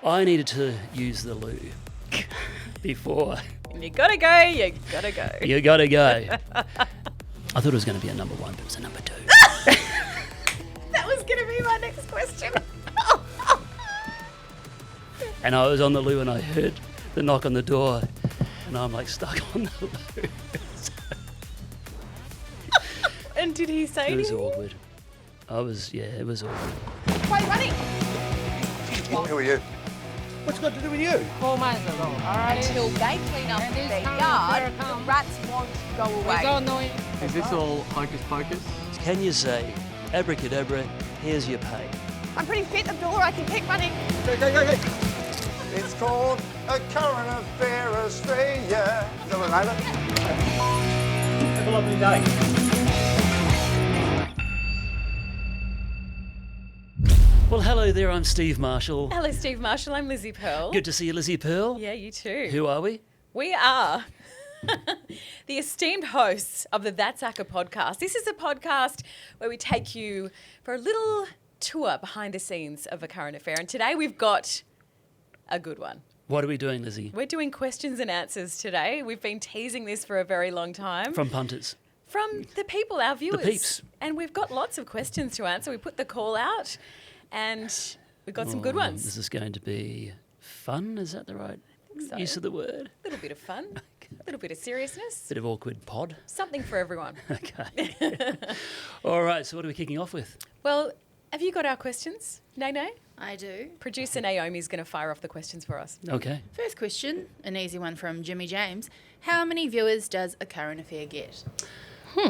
I needed to use the loo before. You gotta go, you gotta go. You gotta go. I thought it was going to be a number 1, but it was a number 2. That was gonna be my next question. And I was on the loo and I heard the knock on the door and I'm like stuck on the loo. And did he say It was anything? awkward. It was awkward. Why are you running? Who are you? What's got to do with you? 4 months ago, all right? Until they clean up And their this time yard, there the comes- rats won't go We away. don't know it. Is this all hocus pocus? Can you say, abracadabra, here's your pay? I'm pretty fit, Abdullah. I can keep running. Go. It's called a current affair Australia. Is that what I know? Have a lovely day. Well, hello there, I'm Steve Marshall. Hello, Steve Marshall. I'm Lizzie Pearl. Good to see you, Lizzie Pearl. Yeah, you too. Who are we? We are the esteemed hosts of the That's ACA Podcast. This is a podcast where we take you for a little tour behind the scenes of a current affair. And today we've got a good one. What are we doing, Lizzie? We're doing questions and answers today. We've been teasing this for a very long time. From punters. From the people, our viewers. peeps. And we've got lots of questions to answer. We put the call out and we've got some good ones. This is going to be fun, is that the right so. use of the word? A little bit of fun, a little bit of seriousness, Bit of awkward pod. something for everyone. Okay. All right, so what are we kicking off with? Well, have you got our questions, Nene? I do. Producer Naomi's going to fire off the questions for us. Okay. First question, an easy one from Jimmy James. How many viewers does a current affair get?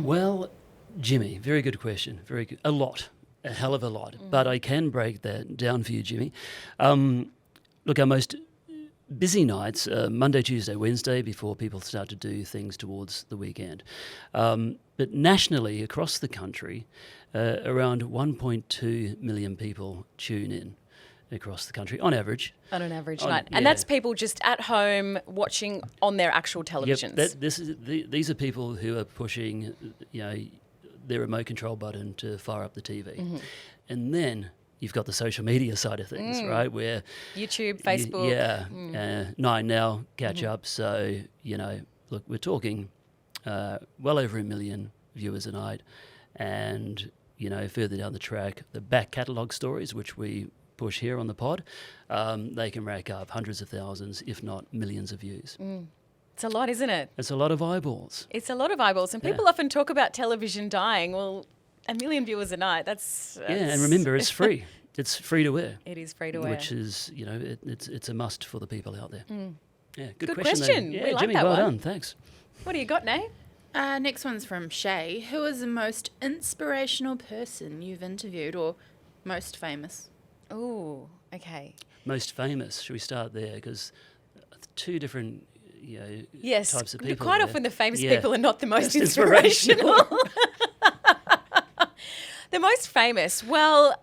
Well, Jimmy, very good question. Very good. A lot. A hell of a lot. But I can break that down for you, Jimmy. Look, our most busy nights, Monday, Tuesday, Wednesday, before people start to do things towards the weekend. But nationally, across the country, around 1.2 million people tune in across the country, on average. On an average Oh, night. And yeah. that's people just at home watching on their actual televisions. These are people who are pushing, their remote control button to fire up the TV. And then you've got the social media side of things, right? Where YouTube, Facebook. 9 Now, catch up. So, look, we're talking well over 1 million viewers a night. And, further down the track, the back catalogue stories, which we push here on the pod, they can rack up hundreds of thousands, if not millions of views. It's a lot, isn't it? It's a lot of eyeballs. It's a lot of eyeballs. And people often talk about television dying. Well, 1 million viewers a night, that's... Yeah, and remember, it's free. It's free to air. It is free to air. Which is, it's a must for the people out there. Yeah, Good question. question. Yeah, We like Jimmy, that well one. done. Thanks. What do you got, Nate? Next one's from Shay. Who is the most inspirational person you've interviewed or most famous? Oh, okay. Most famous. Should we start there? Because two different, Yes, types of people. quite there. often the famous Yeah. people are not the most Most inspirational. The most famous, well,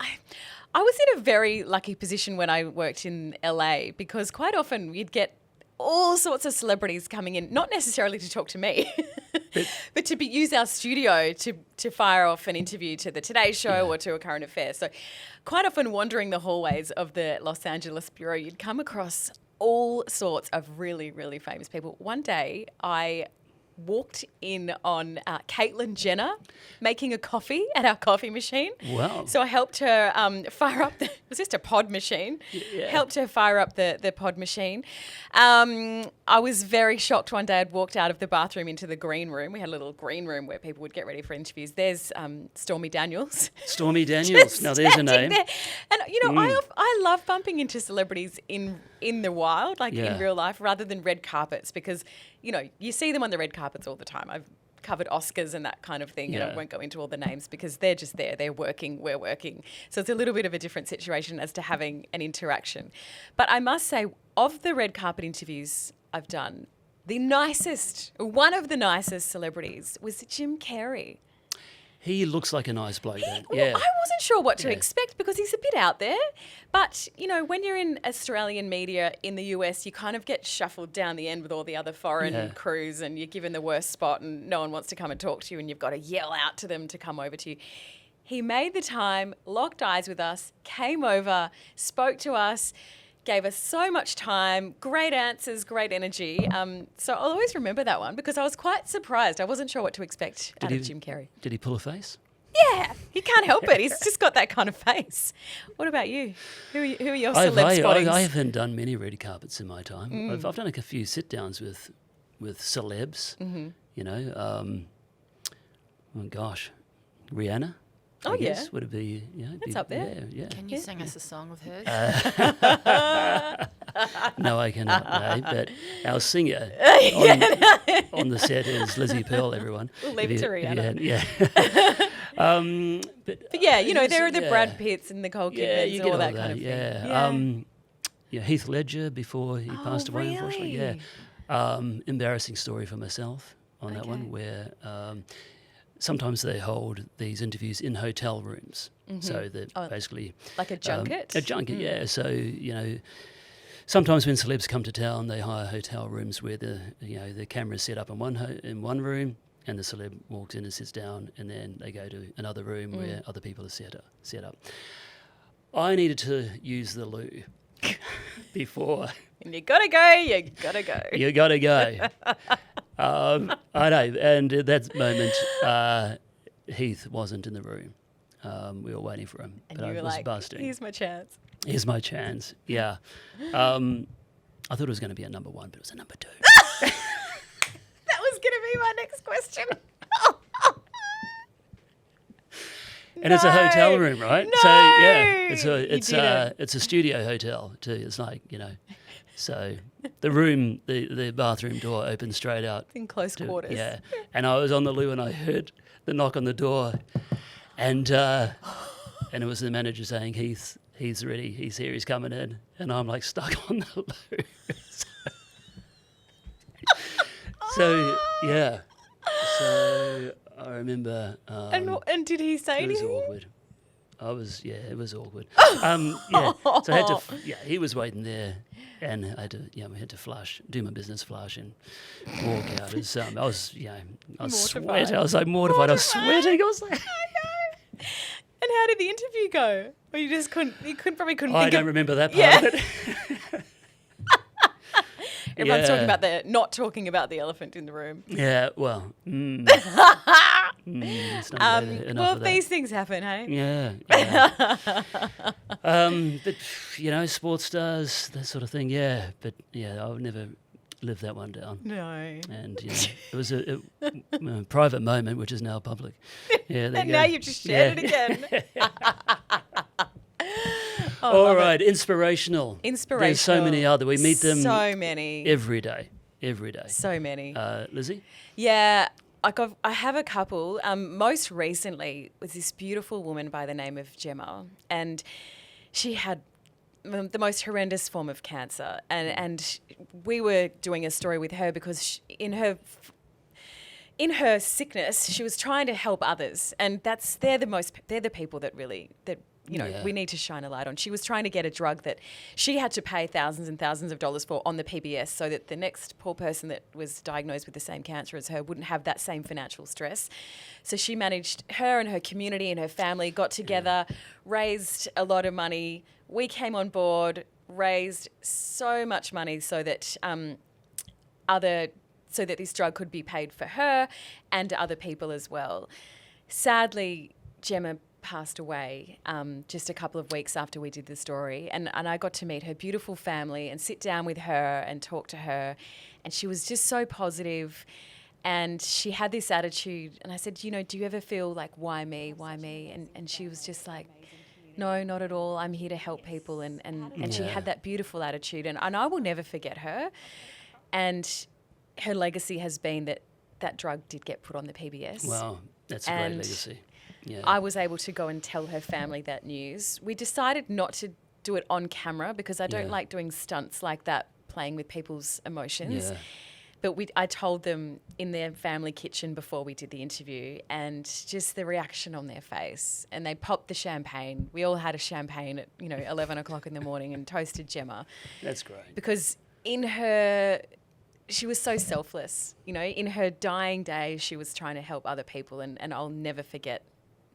I was in a very lucky position when I worked in LA because quite often you'd get all sorts of celebrities coming in, not necessarily to talk to me, but to use our studio to fire off an interview to the Today Show or to a current affair. So quite often wandering the hallways of the Los Angeles Bureau, you'd come across all sorts of really, really famous people. One day I walked in on Caitlyn Jenner making a coffee at our coffee machine. Wow. So I helped her fire up it was just a pod machine. Yeah. Helped her fire up the pod machine. I was very shocked one day. I'd walked out of the bathroom into the green room. We had a little green room where people would get ready for interviews. There's Stormy Daniels. Stormy Daniels. Now, there's a name. There. And, I love bumping into celebrities in the wild, like in real life, rather than red carpets because, you see them on the red carpets all the time. I've covered Oscars and that kind of thing, and I won't go into all the names because they're just there. They're working, we're working. So it's a little bit of a different situation as to having an interaction. But I must say, of the red carpet interviews I've done, one of the nicest celebrities was Jim Carrey. He looks like a nice bloke. Well, I wasn't sure what to expect because he's a bit out there. But, when you're in Australian media in the US, you kind of get shuffled down the end with all the other foreign crews and you're given the worst spot and no one wants to come and talk to you and you've got to yell out to them to come over to you. He made the time, locked eyes with us, came over, spoke to us, gave us so much time, great answers, great energy. So I'll always remember that one because I was quite surprised. I wasn't sure what to expect out of Jim Carrey. Did he pull a face? Yeah, he can't help it. He's just got that kind of face. What about you? Who are your celeb spottings? I haven't done many red carpets in my time. I've done a few sit-downs with celebs, you know. Oh, gosh. Rihanna? Oh, I yeah. guess, would it be? Yeah, It's up there. Yeah. Can you sing us a song of hers? No, I cannot. No, but our singer on the set is Lizzie Pearl. Everyone, We'll leave it to Rihanna. Yeah. But yeah, you know, there are the Brad Pitts and Nicole Kidmans you and get all that that, kind of yeah. thing. Yeah, Heath Ledger before he passed away, unfortunately. really? Yeah. Embarrassing story for myself on that one, where sometimes they hold these interviews in hotel rooms. So they're basically Like a junket? A junket, yeah. So, you know, sometimes when celebs come to town, they hire hotel rooms where the camera's set up in one room, and the celeb walks in and sits down, and then they go to another room where other people are set up. I needed to use the loo before. And you gotta go, you gotta go. You got to go. I know. And at that moment, Heath wasn't in the room. We were waiting for him. And but you I were was like, busting. here's my chance. Here's my chance. Yeah. I thought it was going to be a number 1, but it was a number 2. That was gonna be my next question. And it's a hotel room, right? No! So yeah, didn't. it's a studio hotel too. It's like, you know, so the room, the bathroom door opens straight out. In close quarters. Yeah, and I was on the loo and I heard the knock on the door, and it was the manager saying, He's ready, he's here, he's coming in, and I'm like stuck on the loo. So yeah, so I remember. And did he say It was anything? awkward. It was awkward. Yeah, so I had to. He was waiting there, and I had to. We had to flush, do my business flush, and walk out. It was, I was sweating. I was like mortified. I was sweating. I was like, And how did the interview go? Or you just couldn't. You probably couldn't. I think don't of, remember that part Yeah. of it. Everyone's Yeah. not talking about the elephant in the room. Yeah, well, it's not enough Well, of that. these things happen, hey? Yeah. But sports stars, that sort of thing. Yeah, but I would never live that one down. No. And it was a private moment, which is now public. Yeah, there And you now go. you've just shared it again. All right, inspirational. Inspirational. There's so many other. We meet them So many. every day. So many. Lizzie? Yeah, I have a couple. Most recently was this beautiful woman by the name of Gemma, and she had the most horrendous form of cancer, and we were doing a story with her because in her sickness she was trying to help others, and they're the people that we need to shine a light on. She was trying to get a drug that she had to pay thousands and thousands of dollars for on the PBS so that the next poor person that was diagnosed with the same cancer as her wouldn't have that same financial stress. So she managed, her and her community and her family got together, raised a lot of money. We came on board, raised so much money so that this drug could be paid for her and other people as well. Sadly, Gemma passed away just a couple of weeks after we did the story, and I got to meet her beautiful family and sit down with her and talk to her, and she was just so positive, and she had this attitude, and I said, do you ever feel like, why me? And she was just like, no, not at all, I'm here to help people, and she had that beautiful attitude, and I will never forget her, and her legacy has been that drug did get put on the PBS. Wow, that's a great legacy. Yeah. I was able to go and tell her family that news. We decided not to do it on camera because I don't like doing stunts like that, playing with people's emotions. Yeah. But I told them in their family kitchen before we did the interview, and just the reaction on their face. And they popped the champagne. We all had a champagne at 11 o'clock in the morning and toasted Gemma. That's great. Because she was so selfless. In her dying days, she was trying to help other people, and I'll never forget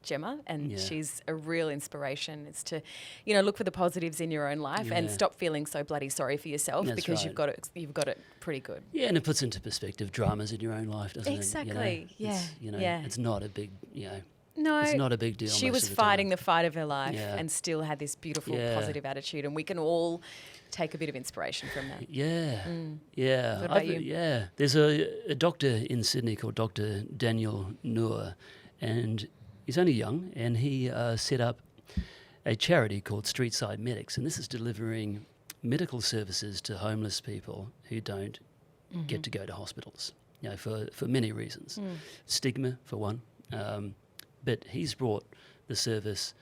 Gemma, and Yeah. she's a real inspiration. It's to, look for the positives in your own life and Yeah. stop feeling so bloody sorry for yourself That's because right. you've got it pretty good. Yeah, and it puts into perspective dramas in your own life, doesn't Exactly, it? It's, yeah. It's not a big, No, it's not a big deal. she most was of the time. fighting the fight of her life Yeah. and still had this beautiful, Yeah. positive attitude, and we can all take a bit of inspiration from that. Yeah, yeah. What about you? Yeah, there's a doctor in Sydney called Dr. Daniel Noor, and he's only young, and he set up a charity called Streetside Medics, and this is delivering medical services to homeless people who don't get to go to hospitals, for many reasons. Stigma, for one, but he's brought the service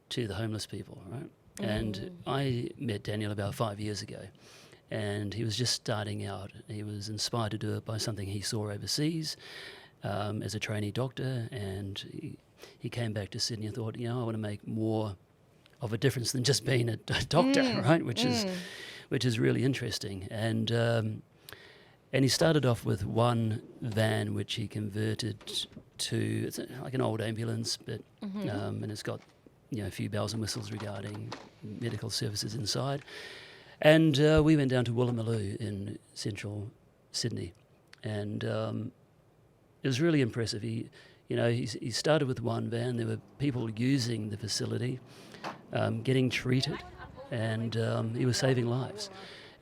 to the homeless people, right? And I met Daniel about 5 years ago, and he was just starting out. He was inspired to do it by something he saw overseas as a trainee doctor, and he came back to Sydney and thought, I want to make more of a difference than just being a doctor, right? Which is really interesting. And he started off with one van which he converted to, it's like an old ambulance, but and it's got a few bells and whistles regarding medical services inside. And we went down to Woolloomooloo in central Sydney, and it was really impressive. He started with one van. There were people using the facility, getting treated, and he was saving lives.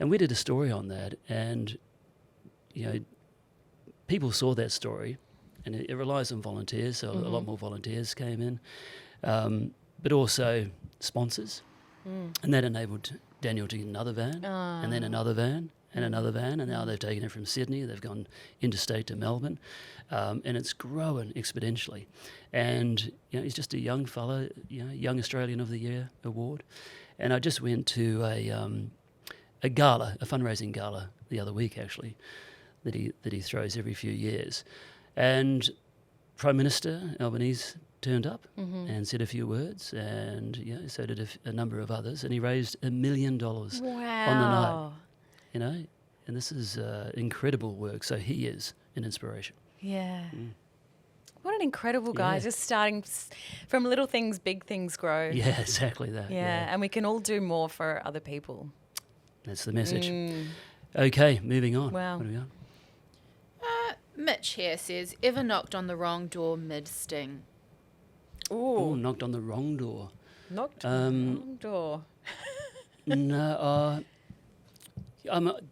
And we did a story on that, and people saw that story, and it relies on volunteers, so a lot more volunteers came in, but also sponsors, and that enabled Daniel to get another van, and then another van, and another van, and now they've taken it from Sydney, they've gone interstate to Melbourne, and it's growing exponentially. And he's just a young fella, Young Australian of the Year award. And I just went to a gala, a fundraising gala the other week actually, that he throws every few years, and Prime Minister Albanese turned up and said a few words, and so did a number of others, and he raised $1 million on the night. And this is incredible work. So he is an inspiration. Yeah. What an incredible guy. Yeah. Just starting from little things, big things grow. Yeah, exactly that. Yeah, and we can all do more for other people. That's the message. Okay, moving on. Wow. What do we got? Mitch here says, ever knocked on the wrong door mid-sting? Oh, knocked on the wrong door. Knocked on the wrong door. No,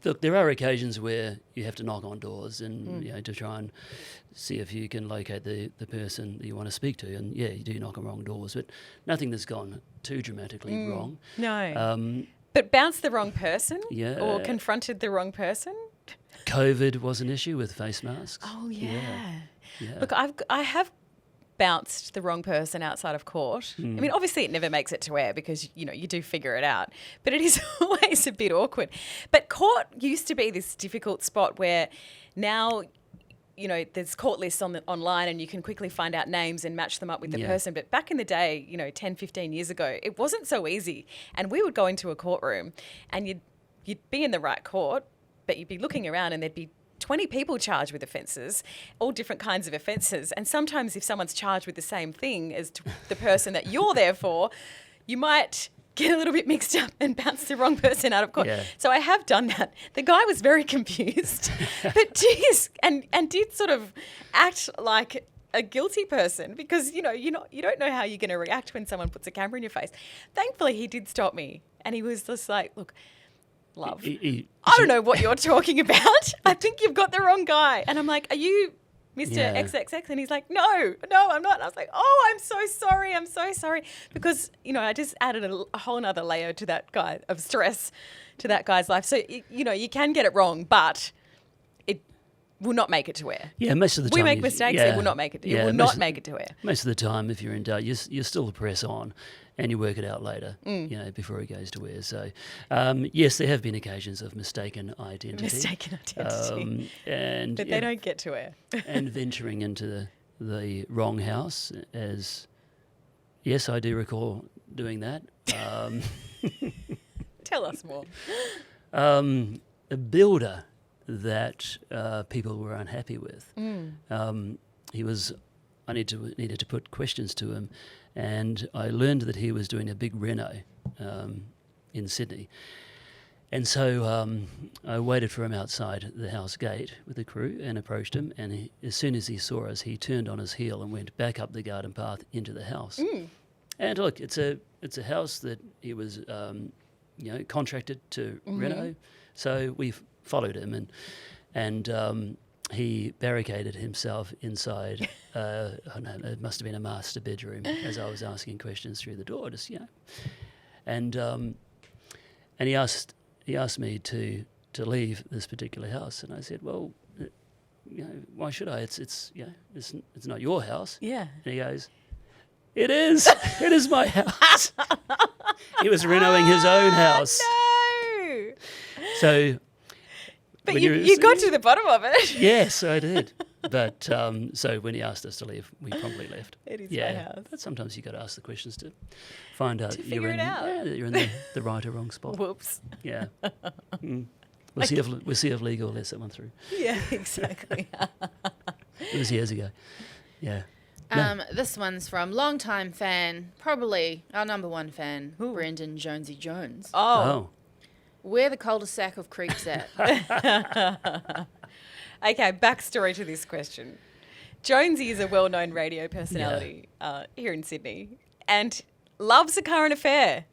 look, there are occasions where you have to knock on doors and to try and see if you can locate the person that you want to speak to. And you do knock on wrong doors, but nothing that's gone too dramatically wrong. No. But bounced the wrong person? Yeah. Or confronted the wrong person? COVID was an issue with face masks. Oh, yeah. Yeah. Look, I have bounced the wrong person outside of court. I mean, obviously it never makes it to air because, you do figure it out. But it is always a bit awkward. But court used to be this difficult spot where now, there's court lists online and you can quickly find out names and match them up with the person. But back in the day, 10, 15 years ago, it wasn't so easy. And we would go into a courtroom and you'd be in the right court, but you'd be looking around and there'd be 20 people charged with offences, all different kinds of offences. And sometimes if someone's charged with the same thing as the person that you're there for, you might get a little bit mixed up and bounce the wrong person out of court. Yeah. So I have done that. The guy was very confused, but and did sort of act like a guilty person because, you don't know how you're going to react when someone puts a camera in your face. Thankfully, he did stop me and he was just like, look, love, I don't know what you're talking about. I think you've got the wrong guy. And I'm like, are you Mr. XXX? And he's like, no, I'm not. And I was like, oh, I'm so sorry. Because, I just added a whole nother layer to that guy of stress to that guy's life. So, you can get it wrong, but it will not make it to air. Yeah, most of the time. We make mistakes, it will not make it. It will not make it to air. Most of the time, if you're in doubt, you still press on and you work it out later, before it goes to air. So, yes, there have been occasions of mistaken identity. But they don't get to air. And venturing into the wrong house, as, yes, I do recall doing that. Tell us more. A builder that people were unhappy with. He was needed to put questions to him, and I learned that he was doing a big reno in Sydney. And so I waited for him outside the house gate with the crew and approached him. And as soon as he saw us, he turned on his heel and went back up the garden path into the house. And look, it's a house that he was contracted to reno. So we followed him, and he barricaded himself inside. I don't know, it must have been a master bedroom as I was asking questions through the door. And he asked me to leave this particular house, and I said, well, why should I? It's not your house. Yeah. And he goes, it is. It is my house. He was renoing his own house. No. So, But when you got to the bottom of it. Yes, I did. But so when he asked us to leave, we promptly left. It is my house. But sometimes you got to ask the questions to find out To that figure it out. that you're in the right or wrong spot. Whoops. Yeah. We'll see if legal lets that one through. Yeah, exactly. It was years ago. Yeah. This one's from longtime fan, probably our number one fan, Brendan Jonesy Jones. Oh. Where the cul-de-sac of creeps at? Okay, backstory to this question. Jonesy is a well-known radio personality here in Sydney and loves a current affair.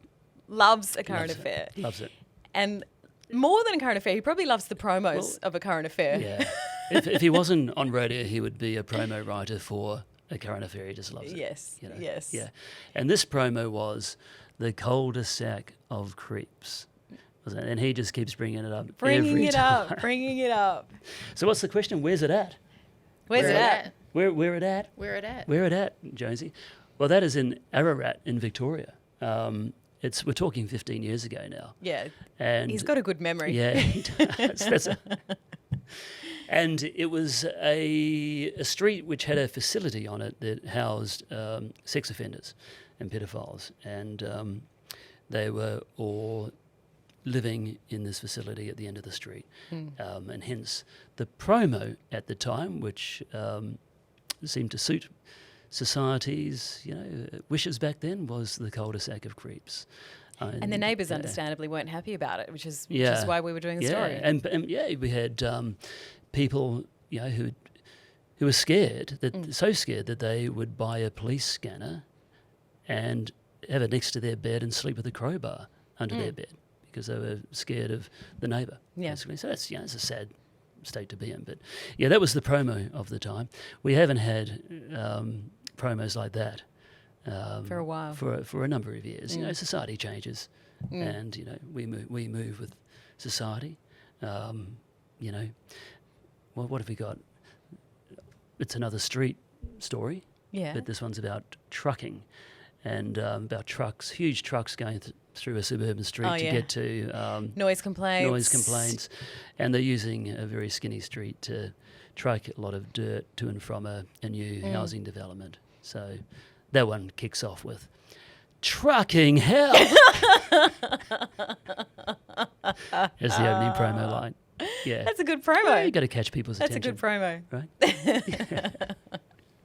Loves a current affair. Loves it. And more than a current affair, he probably loves the promos of a current affair. Yeah. if he wasn't on radio, he would be a promo writer for a current affair. He just loves it. Yes, yes. Yeah. And this promo was the cul-de-sac of creeps. And he just keeps bringing it up. Bringing it time. up, bringing it up. So what's the question? Where's it at? Where's it at? Where it at? Where it at? Where it at, Jonesy? Well, that is in Ararat in Victoria. We're talking 15 years ago now. Yeah. And he's got a good memory. Yeah, he does. And it was a street which had a facility on it that housed sex offenders and pedophiles, and they were all living in this facility at the end of the street, and hence the promo at the time, which seemed to suit society's wishes back then, was the cul-de-sac of creeps. And the neighbours understandably weren't happy about it, which is why we were doing the story. And we had people who were scared, so scared that they would buy a police scanner and have it next to their bed and sleep with a crowbar under their bed because they were scared of the neighbour. Yeah. Basically. So that's it's a sad state to be in. But that was the promo of the time. We haven't had promos like that for a while. For a number of years. Society changes, and we move with society. What have we got? It's another street story. Yeah. But this one's about trucking, and about trucks, huge trucks going through a suburban street to get to noise complaints. And they're using a very skinny street to truck a lot of dirt to and from a new housing development. So that one kicks off with trucking hell. As the opening promo line. Yeah. That's a good promo. Yeah, you got to catch people's That's attention. a good promo.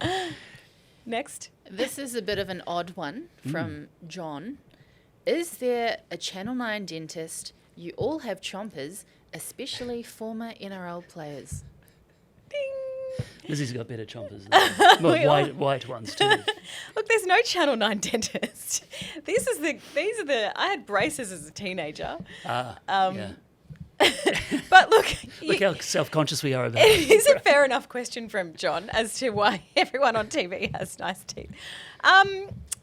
Right? Next. This is a bit of an odd one from John. Is there a Channel 9 dentist? You all have chompers, especially former NRL players. Ding. Lizzie's got better chompers than white ones too. Look, there's no Channel 9 dentist. These are the. I had braces as a teenager. Yeah. But look, Look how self-conscious we are about it. It is a fair enough question from John as to why everyone on TV has nice teeth.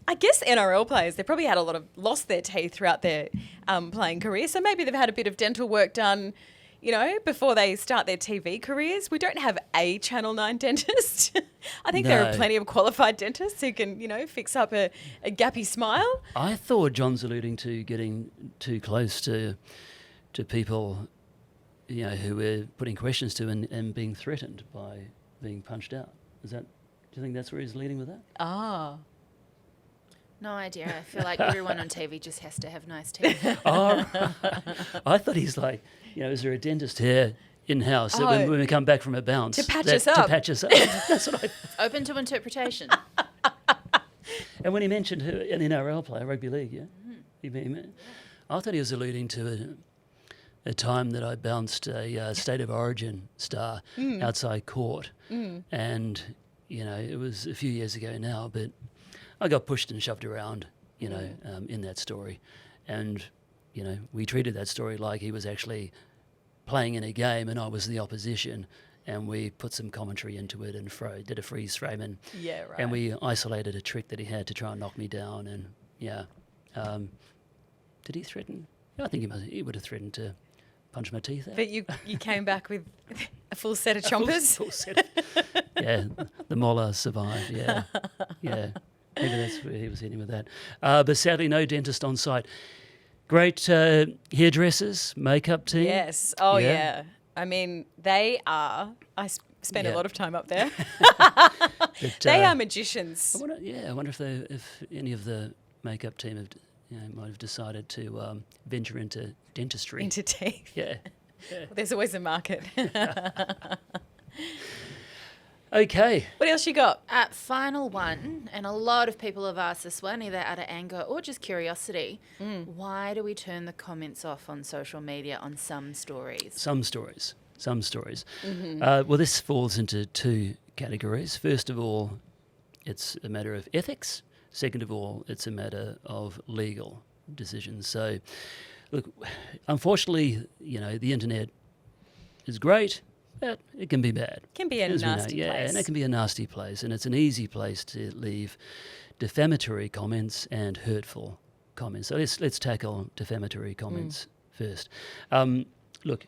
I guess NRL players, they probably had lost their teeth throughout their playing career, so maybe they've had a bit of dental work done, before they start their TV careers. We don't have a Channel 9 dentist. I think there are plenty of qualified dentists who can, fix up a gappy smile. I thought John's alluding to getting too close to people, who we're putting questions to and being threatened by being punched out. Do you think that's where he's leading with that? Ah. No idea. I feel like everyone on TV just has to have nice teeth. Oh, right. I thought he's like, is there a dentist here in-house that Oh. when we come back from a bounce. To patch that- us up. To patch us up. That's what I... Open to interpretation. And when he mentioned an NRL player, rugby league, I thought he was alluding to a time that I bounced a State of Origin star outside court. And, it was a few years ago now, but I got pushed and shoved around, in that story. And, we treated that story like he was actually playing in a game and I was the opposition. And we put some commentary into it and did a freeze frame. And, Yeah, right. and we isolated a trick that he had to try and knock me down. And, did he threaten? I think he would have threatened to punch my teeth out. But you came back with a full set of chompers. Full set. Yeah, the molar survived. Yeah. Maybe that's where he was heading with that. But sadly, no dentist on site. Great hairdressers, makeup team. Yes. Oh, Yeah. yeah. I mean, they are. I spend a Yeah. lot of time up there. But, They are magicians. I wonder if any of the makeup team might have decided to venture into dentistry. Into teeth. Yeah. There's always a market. Okay. What else you got? Final one, and a lot of people have asked this one, either out of anger or just curiosity. Why do we turn the comments off on social media on some stories? Some stories. Well, this falls into two categories. First of all, it's a matter of ethics. Second of all, it's a matter of legal decisions. So, look, unfortunately, the internet is great, but it can be bad. Can be a As we know. nasty Yeah, place. and it can be a nasty place, and it's an easy place to leave defamatory comments and hurtful comments. So let's tackle defamatory comments first. Look,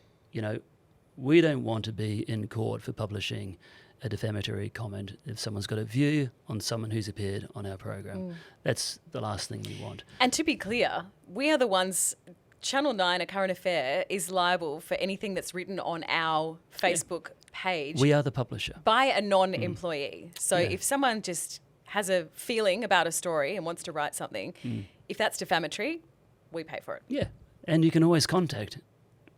we don't want to be in court for publishing a defamatory comment if someone's got a view on someone who's appeared on our program. That's the last thing we want. And to be clear, we are the ones. Channel 9, A Current Affair, is liable for anything that's written on our Facebook page We are the publisher. by a non-employee. So Yeah. if someone just has a feeling about a story and wants to write something, if that's defamatory, we pay for it. Yeah. And you can always contact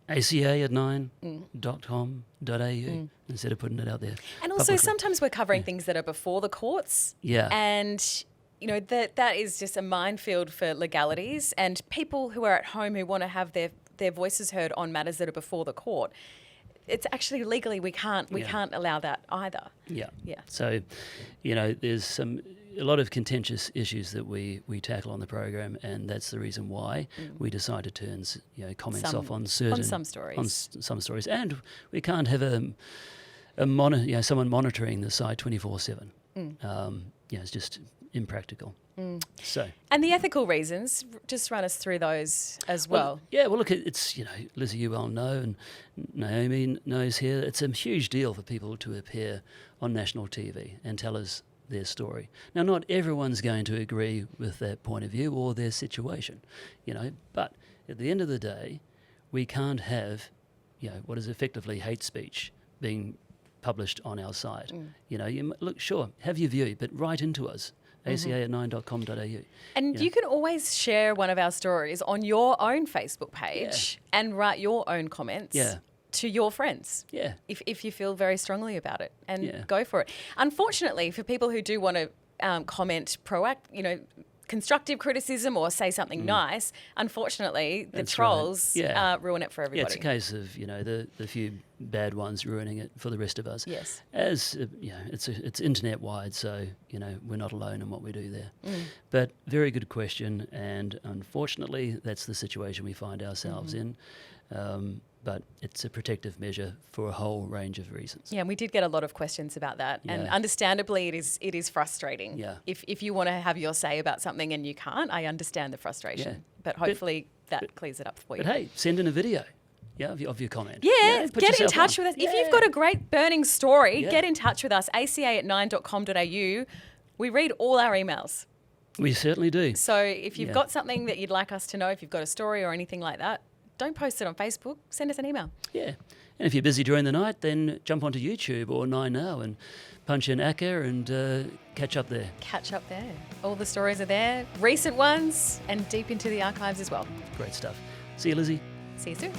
aca@9.com.au instead of putting it out there. And also, publicly. sometimes we're covering things that are before the courts. Yeah. And, that is just a minefield for legalities. And people who are at home who want to have their voices heard on matters that are before the court, it's actually legally we can't allow that either. Yeah. Yeah. So, there's a lot of contentious issues that we tackle on the program, and that's the reason why we decide to turn comments off on certain some stories. on some stories, and we can't have someone monitoring the site 24/7. It's just impractical. So. And the ethical reasons, just run us through those as well. Look, it's, Lizzie, you well know, and Naomi knows here, it's a huge deal for people to appear on national TV and tell us their story. Now, not everyone's going to agree with that point of view or their situation, but at the end of the day, we can't have, what is effectively hate speech being published on our site. Look, sure, have your view, but write into us. ACA@9.com.au. And you can always share one of our stories on your own Facebook page and write your own comments to your friends. Yeah. If you feel very strongly about it, and Yeah. go for it. Unfortunately, for people who do want to comment constructive criticism or say something nice, unfortunately, the That's trolls right. Yeah. ruin it for everybody. Yeah, it's a case of the few bad ones ruining it for the rest of us. Yes. As it's internet wide, so we're not alone in what we do there. But very good question, and unfortunately, that's the situation we find ourselves in. But it's a protective measure for a whole range of reasons. Yeah, and we did get a lot of questions about that, and Yeah. understandably, it is frustrating. Yeah. If you want to have your say about something and you can't, I understand the frustration, Yeah. but hopefully that clears it up for you. But hey, send in a video, of your comment. Yeah, put get in yourself touch on. with us. If Yeah. you've got a great burning story, Yeah. get in touch with us, aca@9.com.au. We read all our emails. We certainly do. So if you've Yeah. got something that you'd like us to know, if you've got a story or anything like that, don't post it on Facebook. Send us an email. Yeah. And if you're busy during the night, then jump onto YouTube or 9Now and punch in ACA and catch up there. Catch up there. All the stories are there, recent ones, and deep into the archives as well. Great stuff. See you, Lizzie. See you soon.